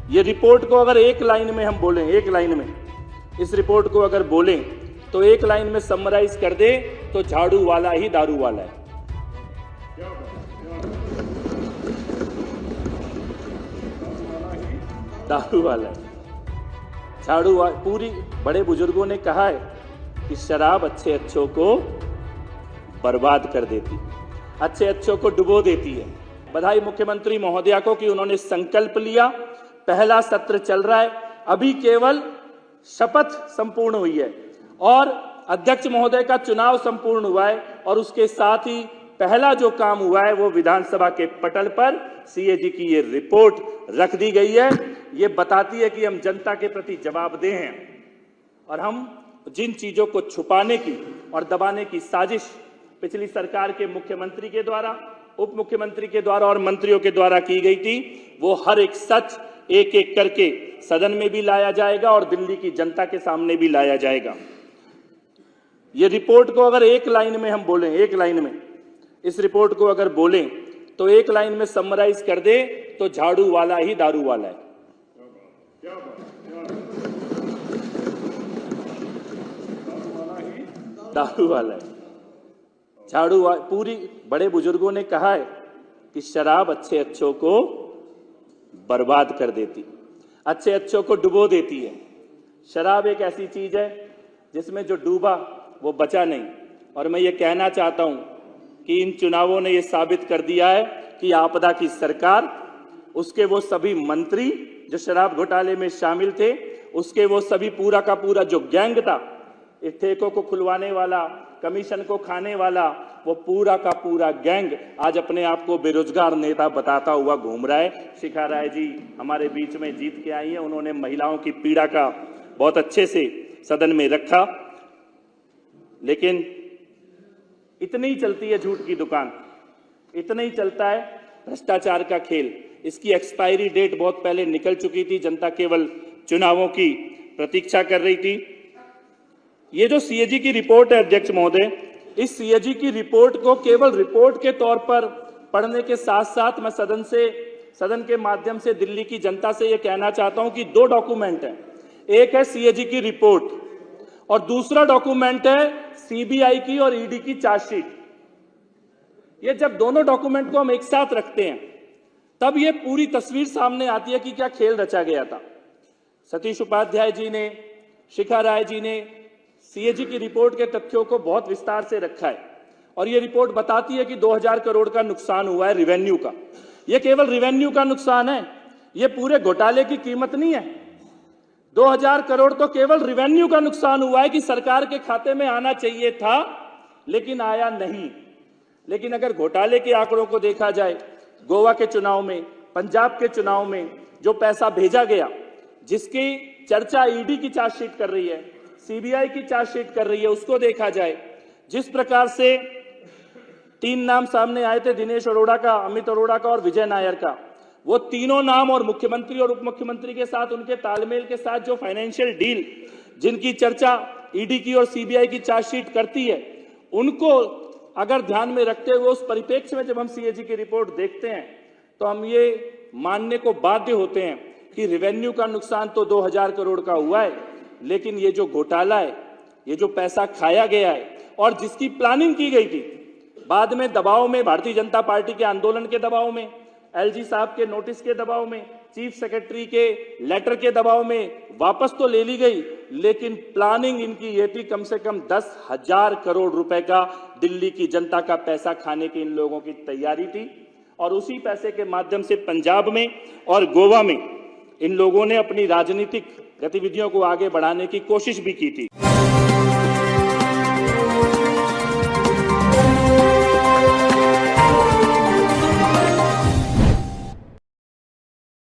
ये रिपोर्ट को अगर एक लाइन में हम बोलें, एक लाइन में इस रिपोर्ट को अगर बोलें तो एक लाइन में समराइज कर दे तो झाड़ू वाला ही दारू वाला है। दारू वाला है, झाड़ू पूरी बड़े बुजुर्गों ने कहा है कि शराब अच्छे अच्छों को बर्बाद कर देती, अच्छे अच्छों को डुबो देती है। बधाई मुख्यमंत्री महोदया को कि उन्होंने संकल्प लिया। पहला सत्र चल रहा है, अभी केवल शपथ संपूर्ण हुई है और अध्यक्ष महोदय का चुनाव संपूर्ण हुआ है और उसके साथ ही पहला जो काम हुआ है वो विधानसभा के पटल पर सीएजी की ये रिपोर्ट रख दी गई है। ये बताती है कि हम जनता के प्रति जवाबदेह हैं और हम जिन चीजों को छुपाने की और दबाने की साजिश पिछली सरकार के मुख्यमंत्री के द्वारा, उप मुख्यमंत्री के द्वारा और मंत्रियों के द्वारा की गई थी, वो हर एक सच एक एक करके सदन में भी लाया जाएगा और दिल्ली की जनता के सामने भी लाया जाएगा। ये रिपोर्ट को अगर एक लाइन में हम बोलें, एक लाइन में इस रिपोर्ट को अगर बोलें तो एक लाइन में समराइज कर दे तो झाड़ू वाला ही दारू वाला है। दारू वाला है, झाड़ू पूरी बड़े बुजुर्गों ने कहा है कि शराब अच्छे अच्छों को बर्बाद कर देती, अच्छे अच्छों को डुबो देती है। शराब एक ऐसी चीज है जिसमें जो डूबा वो बचा नहीं। और मैं ये कहना चाहता हूं कि इन चुनावों ने ये साबित कर दिया है कि आपदा की सरकार, उसके वो सभी मंत्री जो शराब घोटाले में शामिल थे, उसके वो सभी पूरा का पूरा जो गैंग था, इस ठेकों को खुलवाने वाला, कमीशन को खाने वाला, वो पूरा का पूरा गैंग आज अपने आप को बेरोजगार नेता बताता हुआ घूम रहा है। शिखा राय जी हमारे बीच में जीत के आई हैं, उन्होंने महिलाओं की पीड़ा का बहुत अच्छे से सदन में रखा। लेकिन इतनी ही चलती है झूठ की दुकान, इतना ही चलता है भ्रष्टाचार का खेल। इसकी एक्सपायरी डेट बहुत पहले निकल चुकी थी, जनता केवल चुनावों की प्रतीक्षा कर रही थी। ये जो सीएजी की रिपोर्ट है अध्यक्ष महोदय, इस सीएजी की रिपोर्ट को केवल रिपोर्ट के तौर पर पढ़ने के साथ साथ मैं सदन के माध्यम से दिल्ली की जनता से यह कहना चाहता हूं कि दो डॉक्यूमेंट हैं। एक है सीएजी की रिपोर्ट और दूसरा डॉक्यूमेंट है सीबीआई की और ईडी की चार्जशीट। ये जब दोनों डॉक्यूमेंट को हम एक साथ रखते हैं तब ये पूरी तस्वीर सामने आती है कि क्या खेल रचा गया था। सतीश उपाध्याय जी ने, शिखा राय जी ने सीएजी की रिपोर्ट के तथ्यों को बहुत विस्तार से रखा है और ये रिपोर्ट बताती है कि 2000 करोड़ का नुकसान हुआ है रिवेन्यू का। ये केवल रिवेन्यू का नुकसान है, ये पूरे घोटाले की कीमत नहीं है। 2000 करोड़ तो केवल रिवेन्यू का नुकसान हुआ है कि सरकार के खाते में आना चाहिए था लेकिन आया नहीं। लेकिन अगर घोटाले के आंकड़ों को देखा जाए, गोवा के चुनाव में, पंजाब के चुनाव में जो पैसा भेजा गया, जिसकी चर्चा ईडी की चार्जशीट कर रही है, सीबीआई की चार्जशीट कर रही है, उसको देखा जाए, जिस प्रकार से 3 नाम सामने आए थे, दिनेश अरोड़ा का, अमित अरोड़ा का और विजय नायर का, वो तीनों नाम और मुख्यमंत्री और उप मुख्यमंत्री के साथ उनके तालमेल के साथ जो फाइनेंशियल डील जिनकी चर्चा ईडी की और सीबीआई की चार्जशीट करती है, उनको अगर ध्यान में रखते हुए उस परिप्रेक्ष्य में जब हम सीएजी की रिपोर्ट देखते हैं तो हम ये मानने को बाध्य होते हैं कि रिवेन्यू का नुकसान तो 2000 करोड़ का हुआ है, लेकिन ये जो घोटाला है, ये जो पैसा खाया गया है और जिसकी प्लानिंग की गई थी, बाद में दबाव में, भारतीय जनता पार्टी के आंदोलन के दबाव में, एलजी साहब के नोटिस के दबाव में, चीफ सेक्रेटरी के लेटर के दबाव में वापस तो ले ली गई, लेकिन प्लानिंग इनकी ये थी कम से कम 10,000 करोड़ रुपए का दिल्ली की जनता का पैसा खाने की इन लोगों की तैयारी थी। और उसी पैसे के माध्यम से पंजाब में और गोवा में इन लोगों ने अपनी राजनीतिक गतिविधियों को आगे बढ़ाने की कोशिश भी की थी।